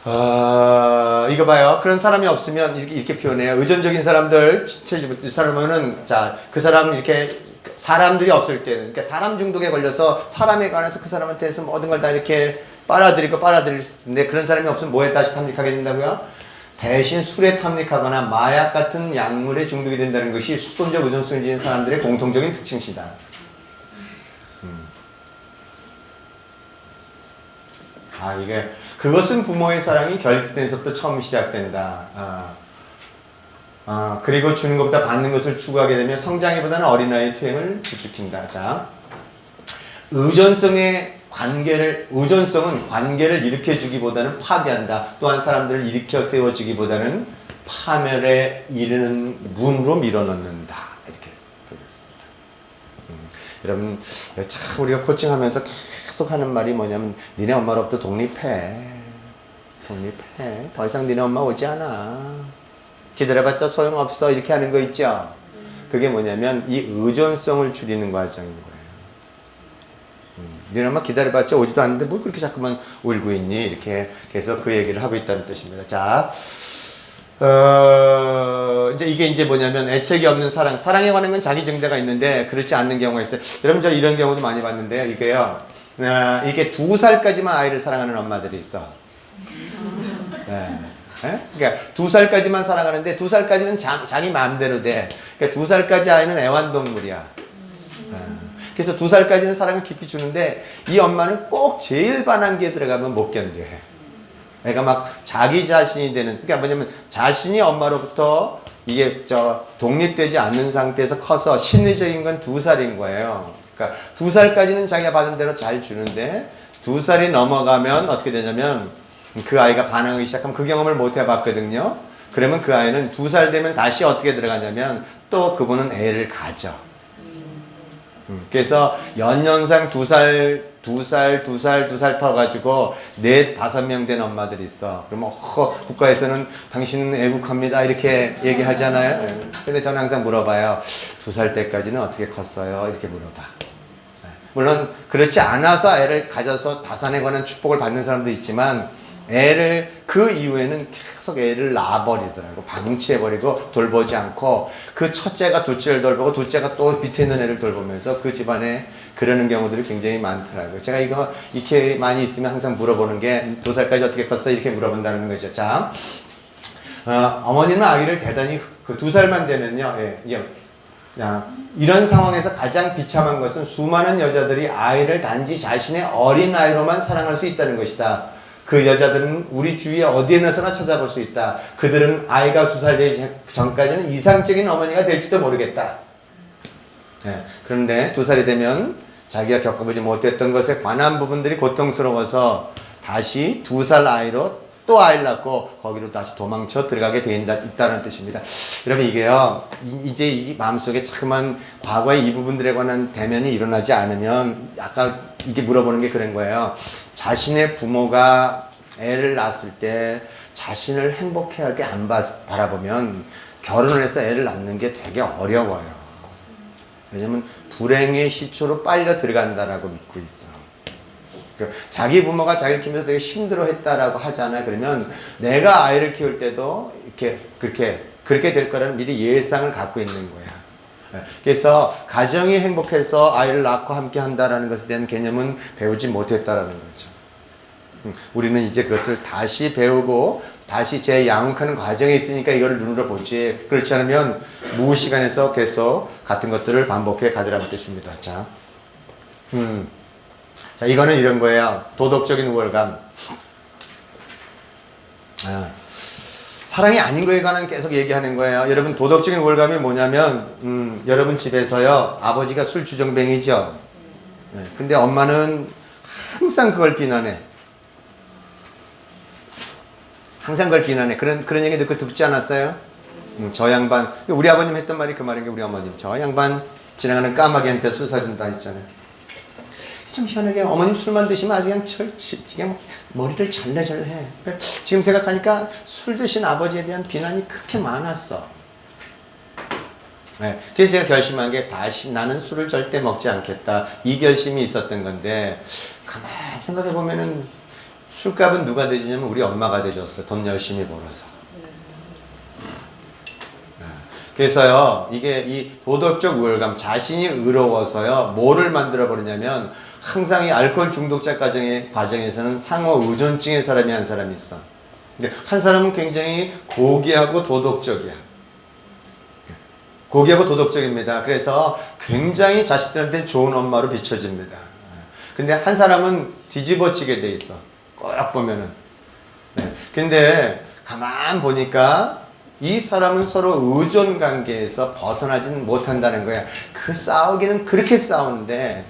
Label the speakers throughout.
Speaker 1: 이거 봐요. 그런 사람이 없으면 이렇게 표현해요. 의존적인 사람들, 이 사람은, 자, 그 사람 이렇게, 사람들이 없을 때는, 그러니까 사람 중독에 걸려서 사람에 관해서 그 사람한테서 모든 걸 다 이렇게 빨아들일 수 있는데 그런 사람이 없으면 뭐에 다시 탐닉하게 된다고요? 대신 술에 탐닉하거나 마약 같은 약물에 중독이 된다는 것이 수동적 의존성을 지닌 사람들의 공통적인 특징이다. 이게, 그것은 부모의 사랑이 결핍된서부터 처음 시작된다. 그리고 주는 것보다 받는 것을 추구하게 되면 성장이보다는 어린아이의 퇴행을 부추긴다. 자, 의존성은 관계를 일으켜주기보다는 파괴한다. 또한 사람들을 일으켜 세워주기보다는 파멸에 이르는 문으로 밀어넣는다. 이렇게 되겠습니다. 여러분, 참 우리가 코칭하면서 계속 하는 말이 뭐냐면, 니네 엄마로부터 독립해. 더 이상 니네 엄마 오지 않아. 기다려봤자 소용없어. 이렇게 하는 거 있죠? 그게 뭐냐면 이 의존성을 줄이는 과정인 거예요. 니네 엄마 기다려봤자 오지도 않는데 뭘 그렇게 자꾸만 울고 있니? 이렇게 계속 그 얘기를 하고 있다는 뜻입니다. 자, 이제 이게 이제 뭐냐면 애착이 없는 사랑에 관한 건 자기 증대가 있는데 그렇지 않는 경우가 있어요. 여러분 저 이런 경우도 많이 봤는데요. 이게요. 이게 2살까지만 아이를 사랑하는 엄마들이 있어. 그러니까 2살까지만 사랑하는데 2살까지는 자기 마음대로 돼. 그러니까 2살까지 아이는 애완동물이야. 그래서 2살까지는 사랑을 깊이 주는데 이 엄마는 꼭 제일 반한기에 들어가면 못 견뎌. 애가 막 자기 자신이 되는, 그러니까 뭐냐면 자신이 엄마로부터 이게 독립되지 않는 상태에서 커서 심리적인 건 2살인 거예요. 그러니까 2살까지는 자기가 받은 대로 잘 주는데 2살이 넘어가면 어떻게 되냐면 그 아이가 반항하기 시작하면 그 경험을 못 해봤거든요. 그러면 그 아이는 2살 되면 다시 어떻게 들어가냐면 또 그분은 애를 가져. 그래서 연년상 2살 터가지고 4, 5명 된 엄마들이 있어. 그러면 국가에서는 당신은 애국합니다 이렇게 얘기하잖아요. 근데 저는 항상 물어봐요. 2살 때까지는 어떻게 컸어요? 이렇게 물어봐. 물론 그렇지 않아서 애를 가져서 다산에 관한 축복을 받는 사람도 있지만 그 이후에는 계속 애를 낳아버리더라고. 방치해버리고 돌보지 않고 그 첫째가 둘째를 돌보고 둘째가 또 밑에 있는 애를 돌보면서 그 집안에 그러는 경우들이 굉장히 많더라고요. 제가 이거 이렇게 많이 있으면 항상 물어보는 게 2살까지 어떻게 컸어? 이렇게 물어본다는 거죠. 자, 어머니는 아이를 대단히 그 2살만 되면요. 이런 상황에서 가장 비참한 것은 수많은 여자들이 아이를 단지 자신의 어린 아이로만 사랑할 수 있다는 것이다. 그 여자들은 우리 주위에 어디에서나 찾아볼 수 있다. 그들은 아이가 2살 되기 전까지는 이상적인 어머니가 될지도 모르겠다. 그런데 2살이 되면 자기가 겪어보지 못했던 것에 관한 부분들이 고통스러워서 다시 2살 아이로 또 아이를 낳고 거기로 다시 도망쳐 들어가게 돼 있다는 뜻입니다. 여러분 이게요. 이제 이 마음속에 자꾸만 과거의 이 부분들에 관한 대면이 일어나지 않으면 아까 이게 물어보는 게 그런 거예요. 자신의 부모가 애를 낳았을 때 자신을 행복하게 안 바라보면 결혼을 해서 애를 낳는 게 되게 어려워요. 왜냐면 불행의 시초로 빨려 들어간다라고 믿고 있어. 자기 부모가 자기를 키우면서 되게 힘들어 했다라고 하잖아요. 그러면 내가 아이를 키울 때도 그렇게 될 거라는 미리 예상을 갖고 있는 거야. 그래서 가정이 행복해서 아이를 낳고 함께 한다라는 것에 대한 개념은 배우지 못했다라는 거죠. 우리는 이제 그것을 다시 배우고 다시 재양육하는 과정에 있으니까 이거를 눈으로 보지. 그렇지 않으면 무시간에서 계속 같은 것들을 반복해 가더라는 뜻입니다. 자, 자, 이거는 이런 거예요. 도덕적인 우월감. 사랑이 아닌 거에 관한 계속 얘기하는 거예요. 여러분 도덕적인 우월감이 뭐냐면 여러분 집에서요. 아버지가 술 주정뱅이죠. 근데 엄마는 항상 그걸 비난해. 항상 그걸 비난해. 그런 얘기 듣지 않았어요? 저 양반, 우리 아버님 했던 말이 그 말인 게 우리 어머님. 저 양반 지나가는 까마귀한테 술 사준다 했잖아요. 참 희한하게 어머님 술만 드시면 아주 그냥 머리를 잘래. 지금 생각하니까 술 드신 아버지에 대한 비난이 그렇게 많았어. 그래서 제가 결심한 게 다시 나는 술을 절대 먹지 않겠다. 이 결심이 있었던 건데 가만히 생각해 보면은 술값은 누가 대주냐면 우리 엄마가 대줬어. 돈 열심히 벌어서. 그래서요, 이게 이 도덕적 우월감, 자신이 의로워서요, 뭐를 만들어버리냐면, 항상 이 알코올 중독자 과정에서는 상호 의존증의 사람이 한 사람이 있어. 근데 한 사람은 굉장히 고귀하고 도덕적이야. 고귀하고 도덕적입니다. 그래서 굉장히 자식들한테 좋은 엄마로 비춰집니다. 근데 한 사람은 뒤집어지게 돼 있어. 꼭 보면은. 네. 근데 가만 보니까 이 사람은 서로 의존 관계에서 벗어나지는 못한다는 거야. 그 싸우기는 그렇게 싸우는데,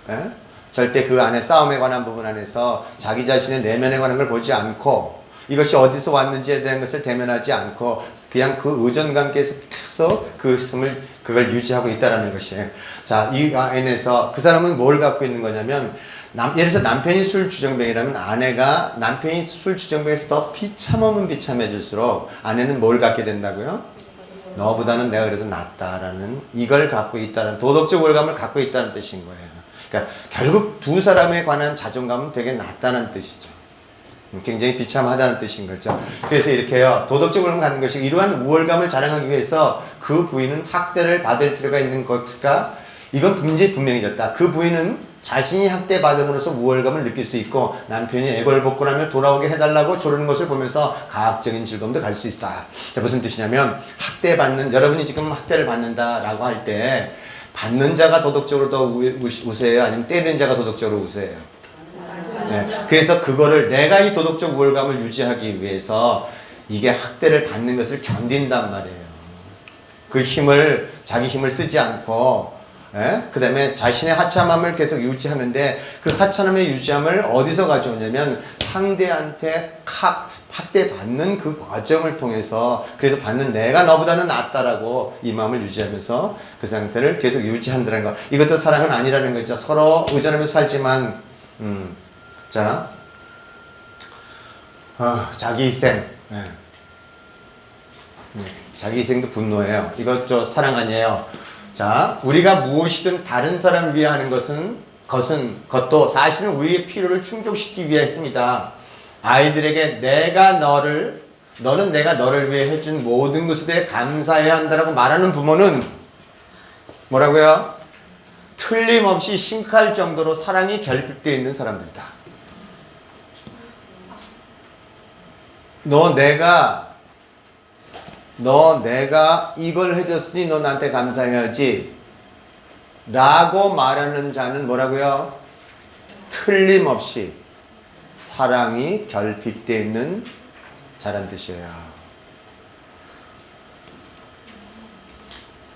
Speaker 1: 에? 절대 그 안에 싸움에 관한 부분 안에서 자기 자신의 내면에 관한 걸 보지 않고 이것이 어디서 왔는지에 대한 것을 대면하지 않고 그냥 그 의존 관계에서 계속 그걸 유지하고 있다라는 것이에요. 자, 이 안에서 그 사람은 뭘 갖고 있는 거냐면 예를 들어서 남편이 술 주정뱅이라면 아내가 남편이 술 주정뱅이에서 더 비참하면 비참해질수록 아내는 뭘 갖게 된다고요? 너보다는 내가 그래도 낫다라는 이걸 갖고 있다는 도덕적 우월감을 갖고 있다는 뜻인 거예요. 그러니까 결국 두 사람에 관한 자존감은 되게 낮다는 뜻이죠. 굉장히 비참하다는 뜻인 거죠. 그래서 이렇게요. 도덕적 우월감을 갖는 것이 이러한 우월감을 자랑하기 위해서 그 부인은 학대를 받을 필요가 있는 것일까? 이건 분명해졌다. 그 부인은 자신이 학대받음으로써 우월감을 느낄 수 있고 남편이 애걸복걸하며 돌아오게 해달라고 조르는 것을 보면서 가학적인 즐거움도 갈 수 있다. 자, 무슨 뜻이냐면 여러분이 지금 학대를 받는다라고 할 때 받는 자가 도덕적으로 더 우세해요? 아니면 때리는 자가 도덕적으로 우세해요? 네. 그래서 그거를 내가 이 도덕적 우월감을 유지하기 위해서 이게 학대를 받는 것을 견딘단 말이에요. 그 자기 힘을 쓰지 않고 그 다음에 자신의 하찮음을 계속 유지하는데 그 하찮음의 유지함을 어디서 가져오냐면 상대한테 학대받는 그 과정을 통해서 그래도 받는 내가 너보다는 낫다라고 이 마음을 유지하면서 그 상태를 계속 유지한다는 거. 이것도 사랑은 아니라는 거죠. 서로 의존하면서 살지만 자 자기 희생 자기 희생도 분노예요. 이것 사랑 아니에요. 자, 우리가 무엇이든 다른 사람을 위해 하는 것도 사실은 우리의 필요를 충족시키기 위함이다. 아이들에게 너는 내가 너를 위해 해준 모든 것에 대해 감사해야 한다라고 말하는 부모는 뭐라고요? 틀림없이 심각할 정도로 사랑이 결핍되어 있는 사람들이다. 너 내가 이걸 해줬으니 너 나한테 감사해야지 라고 말하는 자는 뭐라고요? 틀림없이 사랑이 결핍되어 있는 자란 뜻이에요.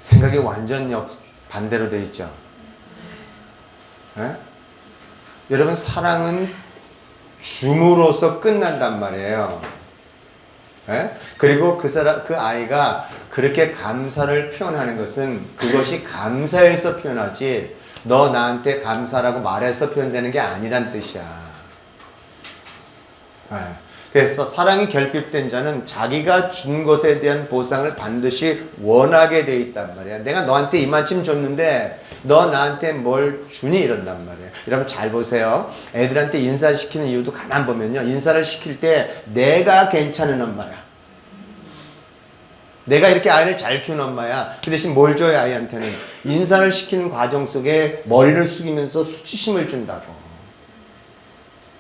Speaker 1: 생각이 완전 반대로 되어 있죠. 네? 여러분 사랑은 줌으로써 끝난단 말이에요. 네? 그리고 그 아이가 그렇게 감사를 표현하는 것은 그것이 감사해서 표현하지 너 나한테 감사라고 말해서 표현되는 게 아니란 뜻이야. 네. 그래서 사랑이 결핍된 자는 자기가 준 것에 대한 보상을 반드시 원하게 돼 있단 말이야. 내가 너한테 이만큼 줬는데 너 나한테 뭘 주니 이런단 말이에요. 여러분 잘 보세요. 애들한테 인사시키는 이유도 가만 보면요. 인사를 시킬 때 내가 괜찮은 엄마야. 내가 이렇게 아이를 잘 키우는 엄마야. 그 대신 뭘 줘요 아이한테는? 인사를 시키는 과정 속에 머리를 숙이면서 수치심을 준다고.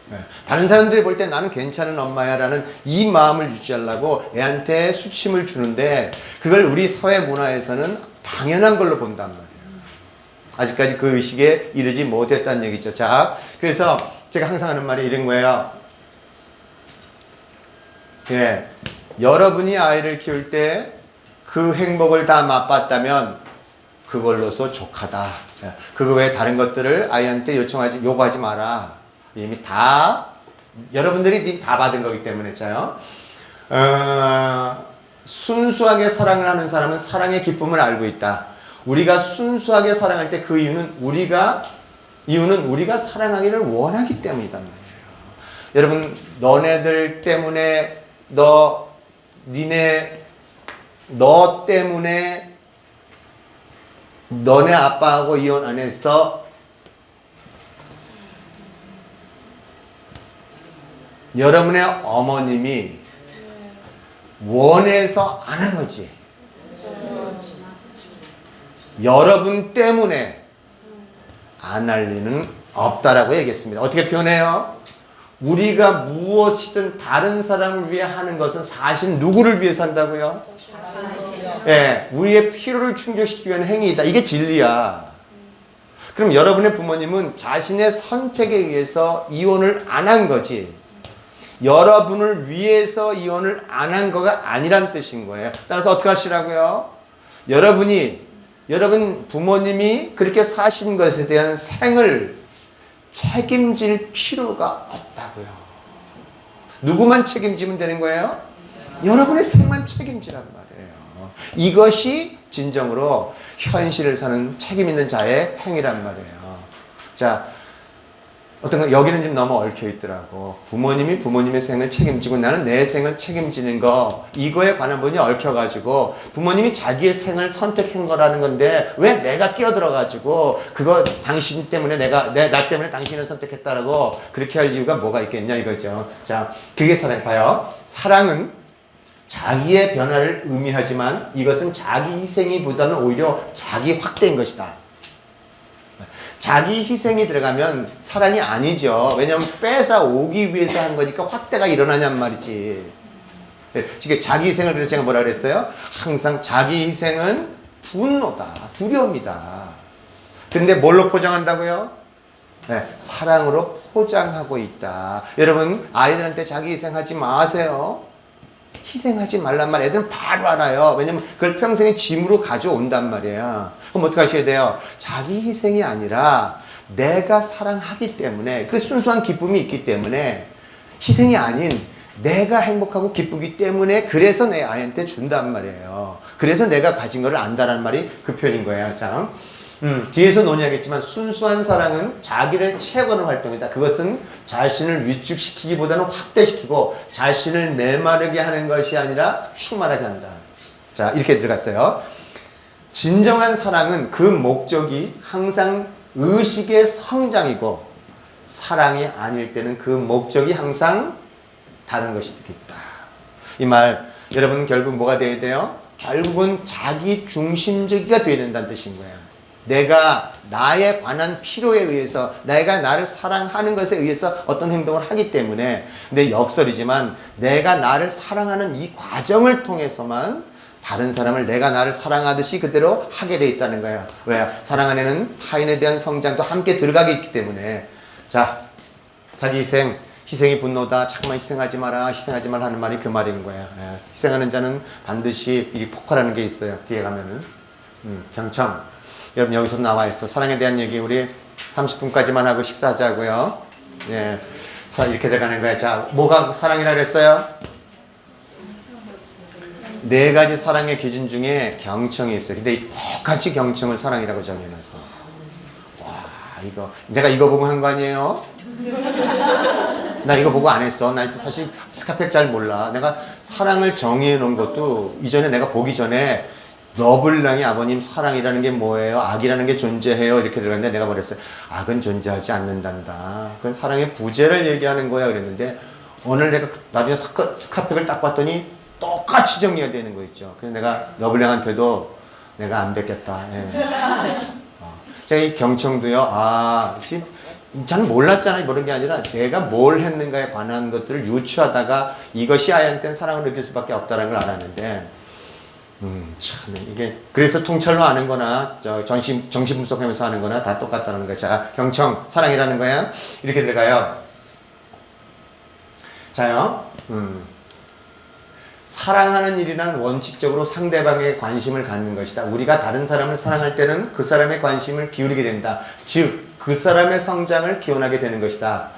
Speaker 1: 네. 다른 사람들이 볼 때 나는 괜찮은 엄마야 라는 이 마음을 유지하려고 애한테 수치심을 주는데 그걸 우리 사회 문화에서는 당연한 걸로 본단 말이에요. 아직까지 그 의식에 이르지 못했다는 얘기죠. 자, 그래서 제가 항상 하는 말이 이런 거예요. 예, 여러분이 아이를 키울 때 그 행복을 다 맛봤다면 그걸로서 족하다. 그거 외에 다른 것들을 아이한테 요구하지 마라. 이미 여러분들이 다 받은 거기 때문에 했잖아요. 순수하게 사랑을 하는 사람은 사랑의 기쁨을 알고 있다. 우리가 순수하게 사랑할 때 그 이유는 우리가 사랑하기를 원하기 때문이단 말이에요. 여러분, 너네들 때문에 너 때문에 너네 아빠하고 이혼 안 했어? 여러분의 어머님이 원해서 안 한 거지. 여러분 때문에 안 할 리는 없다라고 얘기했습니다. 어떻게 표현해요? 우리가 무엇이든 다른 사람을 위해 하는 것은 사실 누구를 위해서 한다고요? 예, 우리의 필요를 충족시키기 위한 행위이다. 이게 진리야. 그럼 여러분의 부모님은 자신의 선택에 의해서 이혼을 안 한 거지. 여러분을 위해서 이혼을 안 한 거가 아니란 뜻인 거예요. 따라서 어떻게 하시라고요? 여러분 부모님이 그렇게 사신 것에 대한 생을 책임질 필요가 없다고요. 누구만 책임지면 되는 거예요? 여러분의 생만 책임지란 말이에요. 이것이 진정으로 현실을 사는 책임 있는 자의 행위란 말이에요. 자, 어떤 거 여기는 좀 너무 얽혀 있더라고. 부모님이 부모님의 생을 책임지고 나는 내 생을 책임지는 거, 이거에 관한 부분이 얽혀가지고 부모님이 자기의 생을 선택한 거라는 건데 왜 내가 끼어들어가지고 그거 당신 때문에 나 때문에 당신을 선택했다라고 그렇게 할 이유가 뭐가 있겠냐 이거죠. 자, 그게 사랑. 봐요. 사랑은 자기의 변화를 의미하지만 이것은 자기 희생이보다는 오히려 자기 확대인 것이다. 자기 희생이 들어가면 사랑이 아니죠. 왜냐하면 뺏어 오기 위해서 한 거니까 확대가 일어나냔 말이지. 지금 자기 희생을 그래서 제가 뭐라 그랬어요? 항상 자기 희생은 분노다, 두려움이다. 근데 뭘로 포장한다고요? 네, 사랑으로 포장하고 있다. 여러분 아이들한테 자기 희생하지 마세요. 희생하지 말란 말 애들은 바로 알아요. 왜냐면 그걸 평생의 짐으로 가져온단 말이에요. 그럼 어떻게 하셔야 돼요? 자기 희생이 아니라 내가 사랑하기 때문에 그 순수한 기쁨이 있기 때문에 희생이 아닌 내가 행복하고 기쁘기 때문에 그래서 내 아이한테 준단 말이에요. 그래서 내가 가진 걸 안다라는 말이 그 표현인 거예요. 자, 뒤에서 논의하겠지만 순수한 사랑은 자기를 채워가는 활동이다. 그것은 자신을 위축시키기보다는 확대시키고 자신을 메마르게 하는 것이 아니라 충만하게 한다. 자, 이렇게 들어갔어요. 진정한 사랑은 그 목적이 항상 의식의 성장이고 사랑이 아닐 때는 그 목적이 항상 다른 것이 있다. 이 말 여러분 결국 뭐가 돼야 돼요? 결국은 자기 중심적이가 돼야 된다는 뜻인 거예요. 내가 나에 관한 필요에 의해서 내가 나를 사랑하는 것에 의해서 어떤 행동을 하기 때문에 내 역설이지만 내가 나를 사랑하는 이 과정을 통해서만 다른 사람을 내가 나를 사랑하듯이 그대로 하게 돼 있다는 거예요. 왜? 사랑 안에는 타인에 대한 성장도 함께 들어가게 있기 때문에. 자, 자기 희생, 희생이 분노다. 자꾸만 희생하지 마라, 희생하지 마라 하는 말이 그 말인 거예요. 예. 희생하는 자는 반드시 이게 폭발하는 게 있어요. 뒤에 가면은 경청. 여러분 여기서 나와 있어. 사랑에 대한 얘기 우리 30분까지만 하고 식사하자고요. 예, 자 이렇게 들어가는 거야. 자, 뭐가 사랑이라 그랬어요? 네 가지 사랑의 기준 중에 경청이 있어요. 근데 똑같이 경청을 사랑이라고 정해놨어. 와, 이거 내가 이거 보고 한 거 아니에요? 나 이거 보고 안 했어. 나 사실 스카펙 잘 몰라. 내가 사랑을 정의해 놓은 것도 이전에 내가 보기 전에 너블랑이 아버님 사랑이라는 게 뭐예요? 악이라는 게 존재해요? 이렇게 들었는데 내가 말했어요. 악은 존재하지 않는단다. 그건 사랑의 부재를 얘기하는 거야. 그랬는데 오늘 내가 나중에 스카펙을 딱 봤더니 똑같이 정리가 되는 거 있죠. 그래서 내가 너블랑한테도 내가 안 뵙겠다. 예. 제가 이 경청도요. 지금 저는 몰랐잖아요. 모르는 게 아니라 내가 뭘 했는가에 관한 것들을 유추하다가 이것이 아이한테는 사랑을 느낄 수밖에 없다는 걸 알았는데 참 이게 그래서 통찰로 아는 거나 정신 분석하면서 하는 거나 다 똑같다는 거예요. 자, 경청, 사랑이라는 거야. 이렇게 들어가요. 자요. 사랑하는 일이란 원칙적으로 상대방의 관심을 갖는 것이다. 우리가 다른 사람을 사랑할 때는 그 사람의 관심을 기울이게 된다. 즉, 그 사람의 성장을 기원하게 되는 것이다.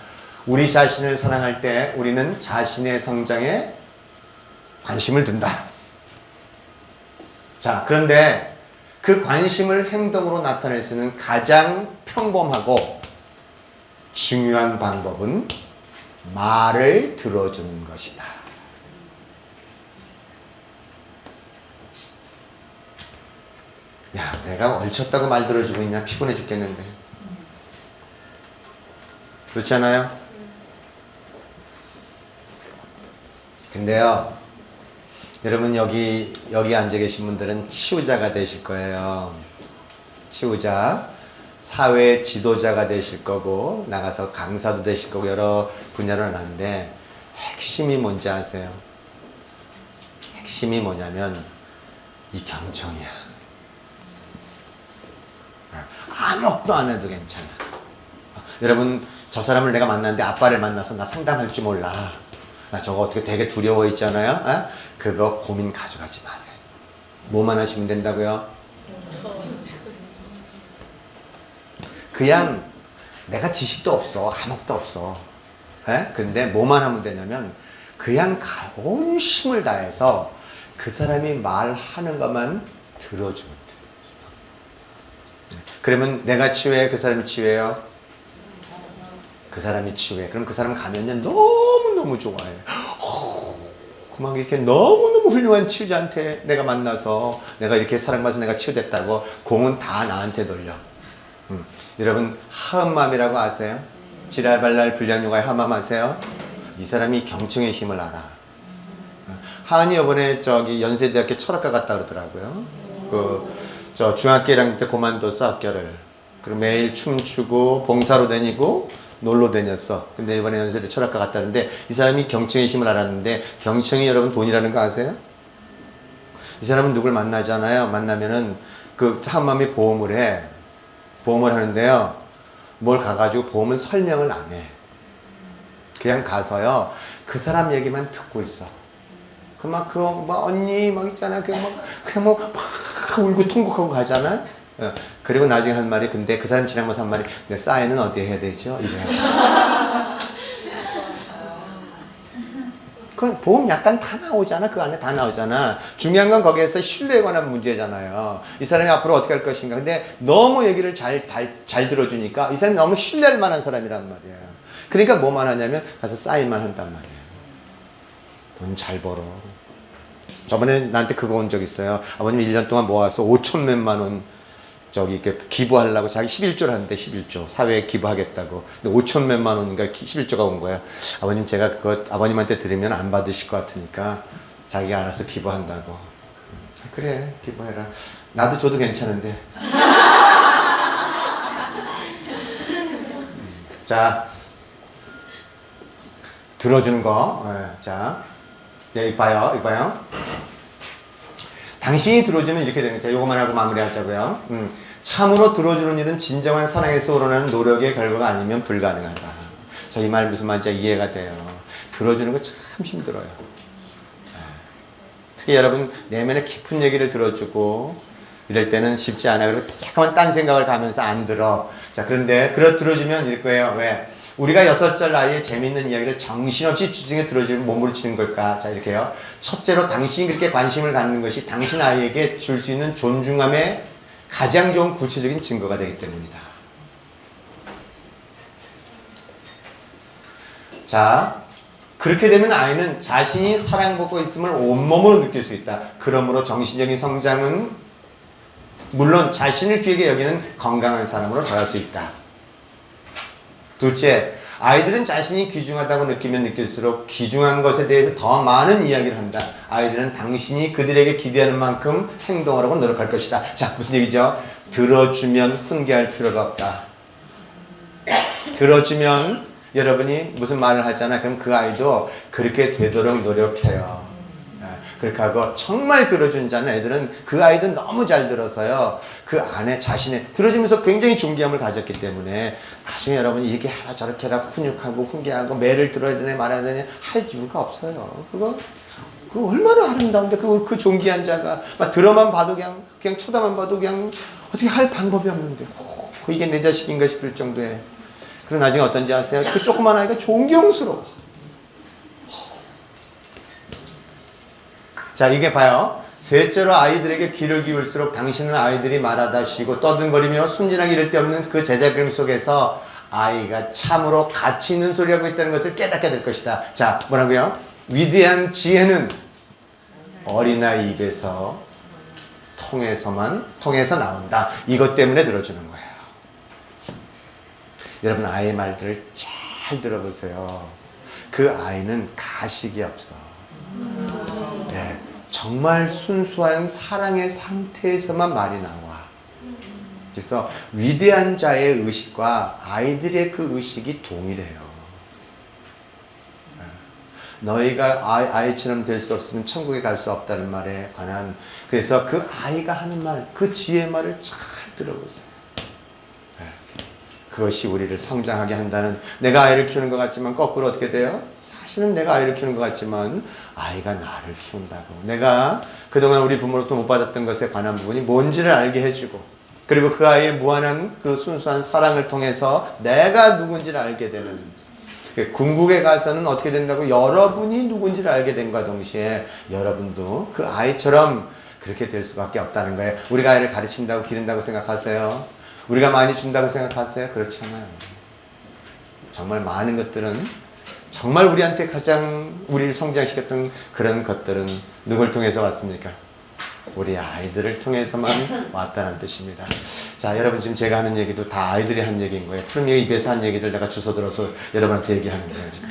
Speaker 1: 우리 자신을 사랑할 때 우리는 자신의 성장에 관심을 둔다. 자, 그런데 그 관심을 행동으로 나타낼 수 있는 가장 평범하고 중요한 방법은 말을 들어주는 것이다. 야, 내가 얼쳤다고 말 들어주고 있냐? 피곤해 죽겠는데. 그렇지 않아요? 근데요, 여러분 여기 앉아 계신 분들은 치유자가 되실 거예요. 치유자, 사회 지도자가 되실 거고, 나가서 강사도 되실 거고, 여러 분야로 하는데, 핵심이 뭔지 아세요? 핵심이 뭐냐면, 이 경청이야. 아무것도 안 해도 괜찮아. 여러분, 저 사람을 내가 만났는데 아빠를 만나서 나 상담할 줄 몰라. 나 저거 어떻게 되게 두려워 있잖아요. 어? 그거 고민 가져가지 마세요. 뭐만 하시면 된다고요? 그냥 내가 지식도 없어. 아무것도 없어. 에? 근데 뭐만 하면 되냐면 그냥 온 힘을 다해서 그 사람이 말하는 것만 들어주면 돼. 그러면 내가 치유해? 그 사람이 치유해요? 그 사람이 치유해. 그럼 그 사람 가면요 너무너무 좋아해. 막 이렇게 너무너무 훌륭한 치유자한테 내가 만나서 내가 이렇게 사랑받아서 내가 치유됐다고 공은 다 나한테 돌려. 여러분 하음맘이라고 아세요? 지랄발랄 불량요가의 하음맘 아세요? 이 사람이 경청의 힘을 알아. 하은이 이번에 저기 연세대학교 철학과 갔다 그러더라고요. 저 중학교 1학년 때 그만뒀어 학교를. 그리고 매일 춤추고 봉사로 다니고 놀러 다녔어. 근데 이번에 연세대 철학과 갔다는데 이 사람이 경청의 힘을 알았는데 경청이 여러분 돈이라는 거 아세요? 이 사람은 누굴 만나잖아요. 만나면은 그 한맘이 보험을 해. 보험을 하는데요. 뭘 가가지고 보험은 설명을 안 해. 그냥 가서요. 그 사람 얘기만 듣고 있어. 막 언니 막 있잖아. 막 울고 통곡하고 가잖아. 그리고 나중에 한 말이 근데 그 사람 지나면서 한 말이 내 사인은 어디에 해야 되죠? 이래요. 그 보험 약간 다 나오잖아. 그 안에 다 나오잖아. 중요한 건 거기에서 신뢰에 관한 문제잖아요. 이 사람이 앞으로 어떻게 할 것인가. 근데 너무 얘기를 잘 들어주니까 이 사람이 너무 신뢰할 만한 사람이란 말이에요. 그러니까 뭐만 하냐면 가서 사인만 한단 말이에요. 돈 잘 벌어. 저번에 나한테 그거 온 적 있어요. 아버님 1년 동안 모아서 5천 몇만 원 저기 이렇게 기부하려고 자기 11조를 하는데 11조 사회에 기부하겠다고. 근데 5천 몇만 원인가 11조가 온 거야. 아버님 제가 그거 아버님한테 드리면 안 받으실 것 같으니까 자기가 알아서 기부한다고. 그래 기부해라. 나도 줘도 괜찮은데. 자 들어주는 거. 자 이봐요. 당신이 들어주면 이렇게 되는 거죠. 요거만 하고 마무리하자고요. 참으로 들어주는 일은 진정한 사랑에서 우러나는 노력의 결과가 아니면 불가능하다. 저 이 말 무슨 말인지 이해가 돼요. 들어주는 거 참 힘들어요. 특히 여러분 내면의 깊은 얘기를 들어주고 이럴 때는 쉽지 않아요. 그리고 조금만 딴 생각을 가면서 안 들어. 자 그런데 들어주면 이럴 거예요. 왜? 우리가 6살 나이에 재밌는 이야기를 정신없이 주중에 들어주면 몸으로 치는 걸까? 자, 이렇게요. 첫째로 당신이 그렇게 관심을 갖는 것이 당신 아이에게 줄 수 있는 존중함의 가장 좋은 구체적인 증거가 되기 때문이다. 자, 그렇게 되면 아이는 자신이 사랑받고 있음을 온몸으로 느낄 수 있다. 그러므로 정신적인 성장은 물론 자신을 귀하게 여기는 건강한 사람으로 더할 수 있다. 둘째, 아이들은 자신이 귀중하다고 느끼면 느낄수록 귀중한 것에 대해서 더 많은 이야기를 한다. 아이들은 당신이 그들에게 기대하는 만큼 행동하라고 노력할 것이다. 자, 무슨 얘기죠? 들어주면 훈계할 필요가 없다. 들어주면 여러분이 무슨 말을 하잖아. 그럼 그 아이도 그렇게 되도록 노력해요. 그렇게 하고 정말 들어준 자는 애들은 그 아이도 너무 잘 들어서요. 그 안에 자신의 들어주면서 굉장히 존귀함을 가졌기 때문에 나중에 여러분이 이렇게 해라 저렇게 해라 훈육하고 훈계하고 매를 들어야 되네 말아야 되네 할 이유가 없어요. 그거 얼마나 아름다운데 그 존귀한 자가 막 들어만 봐도 그냥 쳐다만 봐도 그냥 어떻게 할 방법이 없는데 이게 내 자식인가 싶을 정도에. 그리고 나중에 어떤지 아세요? 그 조그만 아이가 존경스러워. 자, 이게 봐요. 셋째로 아이들에게 귀를 기울수록 당신은 아이들이 말하다 쉬고 떠든거리며 순진하게 이를 데 없는 그 제자그림 속에서 아이가 참으로 가치 있는 소리를 하고 있다는 것을 깨닫게 될 것이다. 자, 뭐라고요? 위대한 지혜는 어린아이 입에서 통해서 나온다. 이것 때문에 들어주는 거예요. 여러분 아이의 말들을 잘 들어보세요. 그 아이는 가식이 없어. 정말 순수한 사랑의 상태에서만 말이 나와. 그래서 위대한 자의 의식과 아이들의 그 의식이 동일해요. 너희가 아이처럼 될 수 없으면 천국에 갈 수 없다는 말에 관한, 그래서 그 아이가 하는 말, 그 지혜의 말을 잘 들어보세요. 그것이 우리를 성장하게 한다는, 내가 아이를 키우는 것 같지만 거꾸로 어떻게 돼요? 사실은 내가 아이를 키우는 것 같지만 아이가 나를 키운다고. 내가 그동안 우리 부모로부터 못 받았던 것에 관한 부분이 뭔지를 알게 해주고, 그리고 그 아이의 무한한 그 순수한 사랑을 통해서 내가 누군지를 알게 되는, 궁극에 가서는 어떻게 된다고? 여러분이 누군지를 알게 된과 동시에 여러분도 그 아이처럼 그렇게 될 수밖에 없다는 거예요. 우리가 아이를 가르친다고 기른다고 생각하세요? 우리가 많이 준다고 생각하세요? 그렇지 않아요. 정말 많은 것들은, 정말 우리한테 가장 우리를 성장시켰던 그런 것들은 누굴 통해서 왔습니까? 우리 아이들을 통해서만 왔다는 뜻입니다. 자, 여러분 지금 제가 하는 얘기도 다 아이들이 한 얘기인 거예요. 푸르미의 입에서 한 얘기들 내가 주워 들어서 여러분한테 얘기하는 거예요, 지금.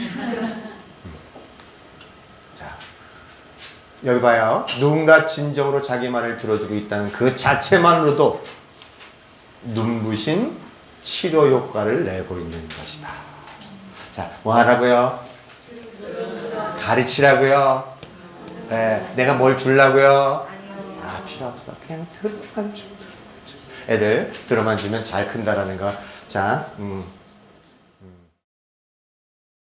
Speaker 1: 자, 여기 봐요. 누군가 진정으로 자기 말을 들어주고 있다는 그 자체만으로도 눈부신 치료 효과를 내고 있는 것이다. 자, 뭐 하라고요? 가르치라고요? 네, 내가 뭘 주려고요? 아, 필요 없어. 그냥 들어만 줘. 애들 들어만 주면 잘 큰다라는 거. 자,